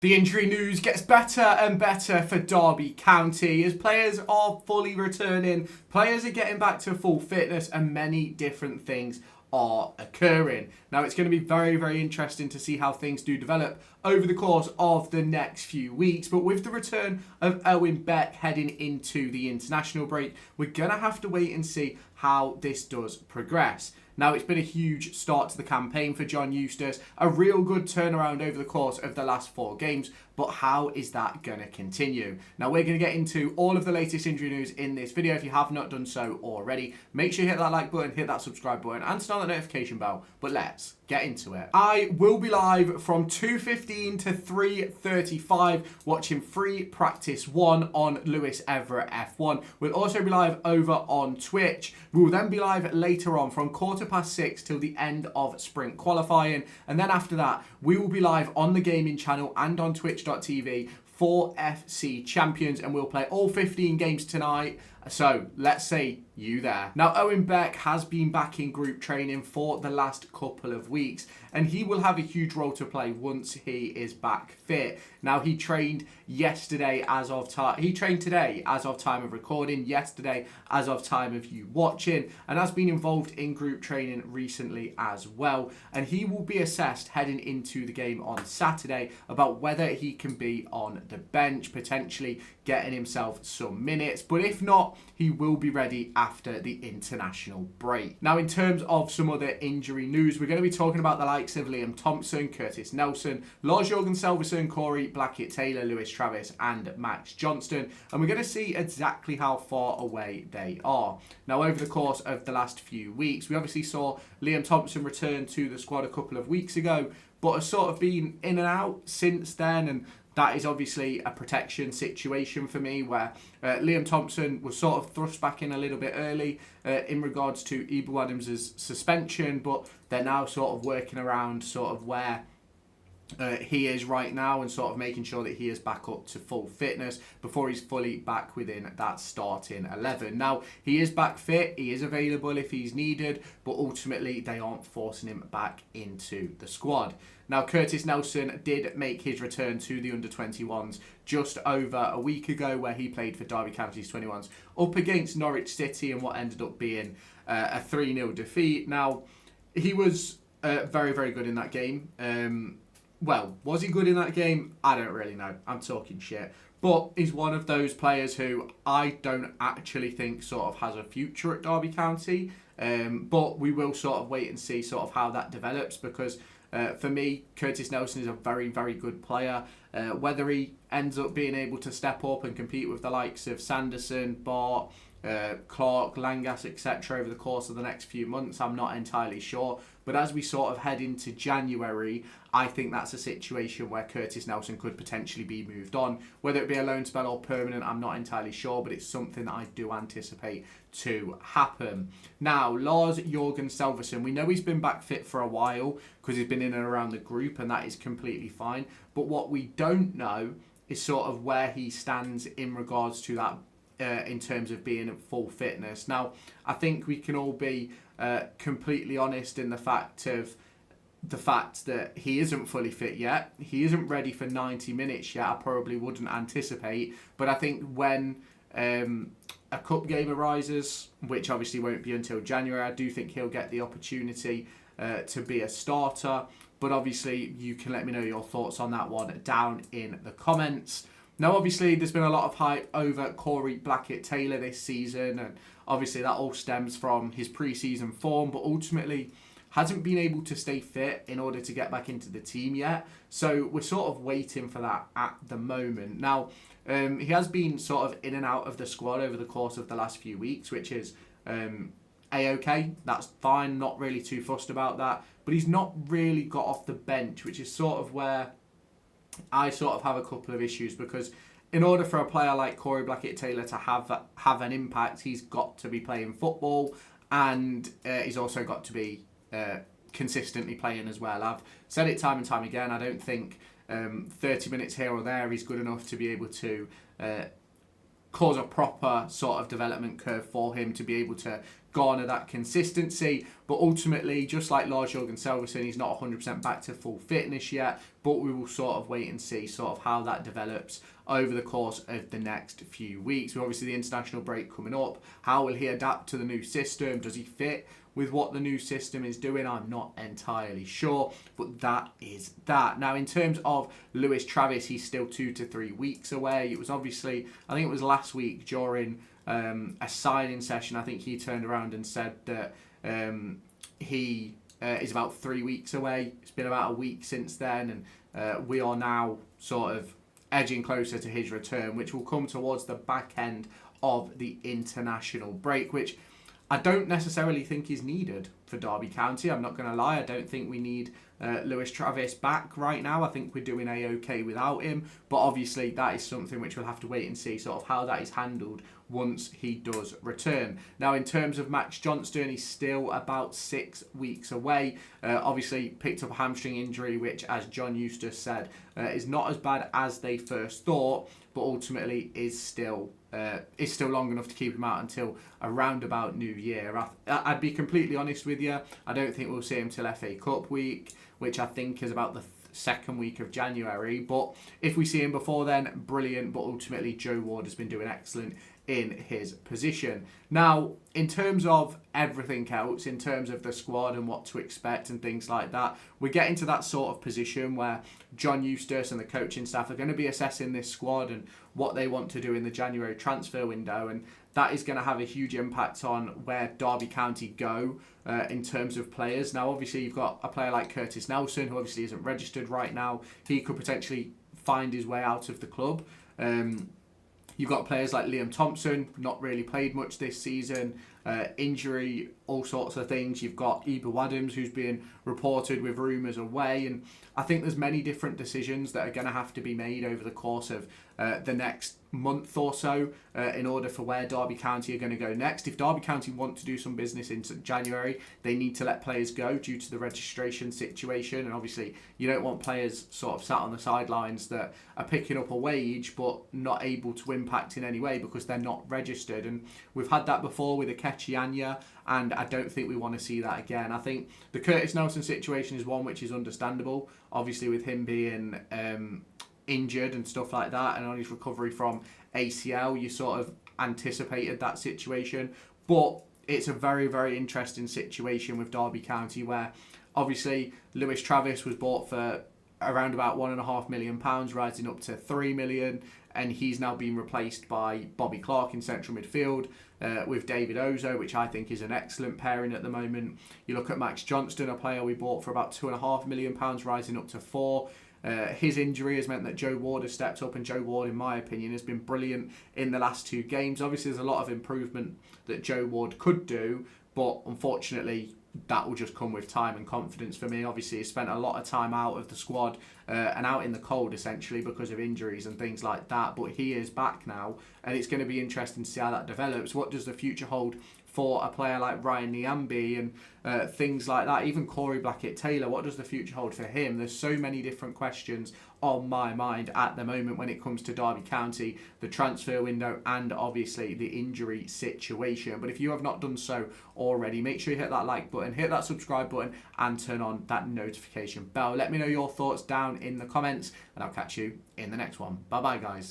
The injury news gets better and better for Derby County as players are fully returning, players are getting back to full fitness, and many different things are occurring. Now, it's going to be very, very interesting to see how things do develop over the course of the next few weeks. But with the return of Owen Beck heading into the international break, we're going to have to wait and see how this does progress. Now, it's been a huge start to the campaign for John Eustace, a real good turnaround over the course of the last 4 games, but how is that going to continue? Now, we're going to get into all of the latest injury news in this video. If you have not done so already, make sure you hit that like button, hit that subscribe button, and turn on the notification bell. But let's get into it. I will be live from 2:15 to 3:35 watching free practice 1 on Lewis Everett F1. We'll also be live over on Twitch. We will then be live later on from 6:15 till the end of sprint qualifying, and then after that we will be live on the gaming channel and on twitch.tv for FC Champions, and we'll play all 15 games tonight. So let's see you there. Now, Owen Beck has been back in group training for the last couple of weeks, and he will have a huge role to play once he is back fit. Now, he trained yesterday as of time. He trained today as of time of recording, yesterday as of time of you watching, and has been involved in group training recently as well. And he will be assessed heading into the game on Saturday about whether he can be on the bench, potentially getting himself some minutes. But if not, he will be ready after the international break. Now, in terms of some other injury news, we're going to be talking about the likes of Liam Thompson, Curtis Nelson, Lars-Jørgen Selvison, Corey Blackett-Taylor, Lewis Travis, and Max Johnston. And we're going to see exactly how far away they are. Now, over the course of the last few weeks, we obviously saw Liam Thompson return to the squad a couple of weeks ago, but has sort of been in and out since then, and that is obviously a protection situation for me, where Liam Thompson was sort of thrust back in a little bit early in regards to Ebel Adams' suspension, but they're now sort of working around sort of where he is right now and sort of making sure that he is back up to full fitness before he's fully back within that starting 11. Now, he is back fit, he is available if he's needed, but ultimately they aren't forcing him back into the squad. Now, Curtis Nelson did make his return to the under-21s just over a week ago, where he played for Derby County's 21s up against Norwich City in what ended up being a 3-0 defeat. Now, he was very, very good in that game. Well, was he good in that game? I don't really know. I'm talking shit. But he's one of those players who I don't actually think sort of has a future at Derby County. But we will sort of wait and see sort of how that develops, because for me, Curtis Nelson is a very, very good player. Whether he ends up being able to step up and compete with the likes of Sanderson, Bart, Clark, Langas, etc. over the course of the next few months, I'm not entirely sure. But as we sort of head into January, I think that's a situation where Curtis Nelson could potentially be moved on. Whether it be a loan spell or permanent, I'm not entirely sure, but it's something that I do anticipate to happen. Now, Lars-Jørgen Selvison, we know he's been back fit for a while because he's been in and around the group, and that is completely fine. But what we don't know is sort of where he stands in regards to that in terms of being at full fitness. Now, I think we can all be completely honest in the fact that he isn't fully fit yet. He isn't ready for 90 minutes yet. I probably wouldn't anticipate. But I think when a cup game arises, which obviously won't be until January, I do think he'll get the opportunity to be a starter. But obviously, you can let me know your thoughts on that one down in the comments. Now, obviously, there's been a lot of hype over Corey Blackett-Taylor this season, and obviously that all stems from his pre-season form, but ultimately hasn't been able to stay fit in order to get back into the team yet. So we're sort of waiting for that at the moment. Now, he has been sort of in and out of the squad over the course of the last few weeks, which is A-OK. That's fine, not really too fussed about that. But he's not really got off the bench, which is sort of where I sort of have a couple of issues, because in order for a player like Corey Blackett-Taylor to have an impact, he's got to be playing football, and he's also got to be consistently playing as well. I've said it time and time again, I don't think 30 minutes here or there is good enough to be able to cause a proper sort of development curve for him to be able to garner that consistency. But ultimately, just like Lars Jørgen Selvison, he's not 100% back to full fitness yet, but we will sort of wait and see sort of how that develops over the course of the next few weeks. With obviously the international break coming up, how will he adapt to the new system? Does he fit with what the new system is doing? I'm not entirely sure, but that is that. Now, in terms of Lewis Travis, he's still 2 to 3 weeks away. It was obviously, I think it was last week during a signing session, I think he turned around and said that he is about 3 weeks away. It's been about a week since then, and we are now sort of edging closer to his return, which will come towards the back end of the international break, which I don't necessarily think is needed for Derby County. I'm not going to lie. I don't think we need Lewis Travis back right now. I think we're doing A-OK without him. But obviously, that is something which we'll have to wait and see sort of how that is handled once he does return. Now, in terms of Max Johnston, he's still about 6 weeks away. Obviously, picked up a hamstring injury, which, as John Eustace said, is not as bad as they first thought, but ultimately is still long enough to keep him out until around about New Year. I'd be completely honest with you. I don't think we'll see him till FA Cup week, which I think is about the second week of January. But if we see him before then, brilliant. But ultimately, Joe Ward has been doing excellent in his position. Now, in terms of everything else, in terms of the squad and what to expect and things like that, we're getting to that sort of position where John Eustace and the coaching staff are going to be assessing this squad and what they want to do in the January transfer window, and that is going to have a huge impact on where Derby County go in terms of players. Now, obviously, you've got a player like Curtis Nelson, who obviously isn't registered right now. He could potentially find his way out of the club. You've got players like Liam Thompson, not really played much this season, injury, all sorts of things. You've got Iba Wadhams, who's being reported with rumours away. And I think there's many different decisions that are going to have to be made over the course of the next month or so in order for where Derby County are going to go next. If Derby County want to do some business in January, they need to let players go due to the registration situation. And obviously, you don't want players sort of sat on the sidelines that are picking up a wage but not able to impact in any way because they're not registered. And we've had that before with Akechi Anya, and I don't think we want to see that again. I think the Curtis Nelson situation is one which is understandable, obviously with him being injured and stuff like that, and on his recovery from ACL, you sort of anticipated that situation. But it's a very, very interesting situation with Derby County, where obviously Lewis Travis was bought for around about £1.5 million, rising up to £3 million, and he's now been replaced by Bobby Clark in central midfield with David Ozo, which I think is an excellent pairing at the moment. You look at Max Johnston, a player we bought for about £2.5 million, rising up to £4 million. His injury has meant that Joe Ward has stepped up, and Joe Ward, in my opinion, has been brilliant in the last 2 games. Obviously, there's a lot of improvement that Joe Ward could do, but unfortunately, that will just come with time and confidence for me. Obviously, he spent a lot of time out of the squad and out in the cold, essentially, because of injuries and things like that. But he is back now, and it's going to be interesting to see how that develops. What does the future hold for a player like Ryan Niambi and things like that? Even Corey Blackett-Taylor, what does the future hold for him? There's so many different questions on my mind at the moment when it comes to Derby County, the transfer window, and obviously the injury situation. But if you have not done so already, make sure you hit that like button, hit that subscribe button, and turn on that notification bell. Let me know your thoughts down in the comments, and I'll catch you in the next one. Bye bye, guys.